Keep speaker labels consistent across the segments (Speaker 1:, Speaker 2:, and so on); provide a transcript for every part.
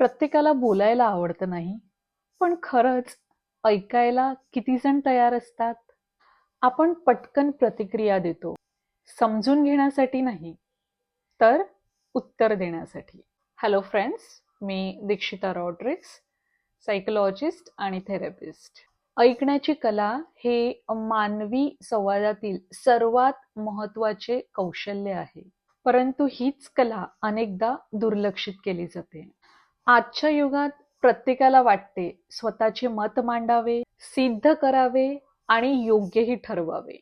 Speaker 1: प्रत्येकाला बोलायला आवडतं नाही, पण खरंच ऐकायला किती जण तयार असतात? आपण पटकन प्रतिक्रिया देतो, समजून घेण्यासाठी नाही, तर उत्तर देण्यासाठी. हॅलो फ्रेंड्स, मी दीक्षिता रॉड्रिक्स, सायकोलॉजिस्ट आणि थेरपिस्ट. ऐकण्याची कला हे मानवी संवादातील सर्वात महत्त्वाचे कौशल्य आहे. परंतु हीच कला अनेकदा दुर्लक्षित केली जाते. आजच्या युगात प्रत्येकाला वाटते स्वतःचे मत मांडावे, सिद्ध करावे आणि योग्यही ठरवावे.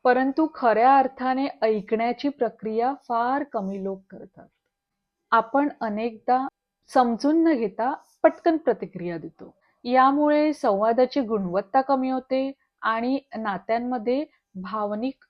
Speaker 1: परंतु खऱ्या अर्थाने ऐकण्याची प्रक्रिया फार कमी लोक करतात. आपण अनेकदा समजून न घेता पटकन प्रतिक्रिया देतो. यामुळे संवादाची गुणवत्ता कमी होते आणि नात्यांमध्ये भावनिक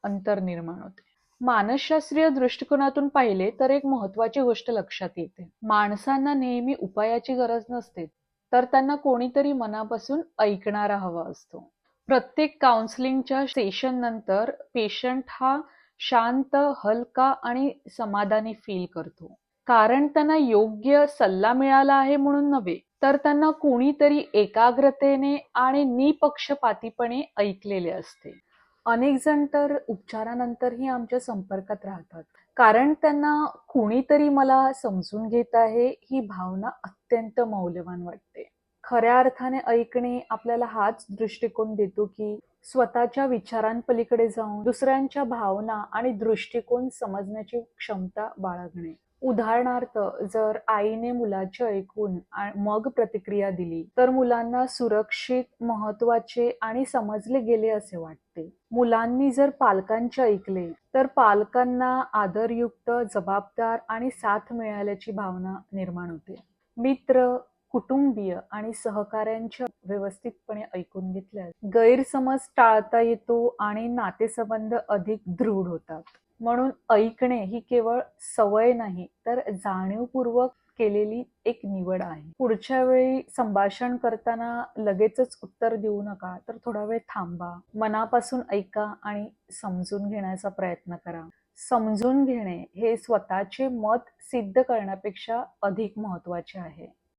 Speaker 1: अंतर निर्माण होते. मानसशास्त्रीय दृष्टिकोनातून पाहिले तर एक महत्त्वाची गोष्ट लक्षात येते. माणसांना नेहमी उपायाची गरज नसते, तर त्यांना कोणीतरी मनापासून ऐकणारा हवा असतो. प्रत्येक काउन्सिलिंगच्या सेशन नंतर पेशंट हा शांत, हलका आणि समाधानी फील करतो. कारण त्यांना योग्य सल्ला मिळाला आहे म्हणून नव्हे, तर त्यांना कोणीतरी एकाग्रतेने आणि निपक्षपातीपणे ऐकलेले असते. अनेक जण तर उपचारानंतरही आमच्या संपर्कात राहतात, कारण त्यांना कुणीतरी मला समजून घेत आहे ही भावना अत्यंत मौल्यवान वाटते. खऱ्या अर्थाने ऐकणे आपल्याला हाच दृष्टिकोन देतो की स्वतःच्या विचारांपलीकडे जाऊन दुसऱ्यांच्या भावना आणि दृष्टिकोन समजण्याची क्षमता बाळगणे. उदाहरणार्थ, जर आईने मुलाचे ऐकून मग प्रतिक्रिया दिली तर मुलांना सुरक्षित, महत्वाचे आणि समजले गेले असे वाटते. मुलांनी जर पालकांचे ऐकले तर पालकांना आदरयुक्त, जबाबदार आणि साथ मिळाल्याची भावना निर्माण होते. मित्र, कुटुंबीय आणि सहकाऱ्यांच्या व्यवस्थितपणे ऐकून घेतल्यास गैरसमज टाळता येतो आणि नातेसंबंध अधिक दृढ होतात. म्हणून ऐकणे ही केवळ सवय नाही, तर जाणीवपूर्वक केलेली एक निवड आहे. पुढच्या वेळी संभाषण करताना लगेचच उत्तर देऊ नका, तर थोडा वेळ थांबा, मनापासून ऐका आणि समजून घेण्याचा प्रयत्न करा. समजून घेणे हे स्वतःचे मत सिद्ध करण्यापेक्षा अधिक महत्त्वाचे आहे.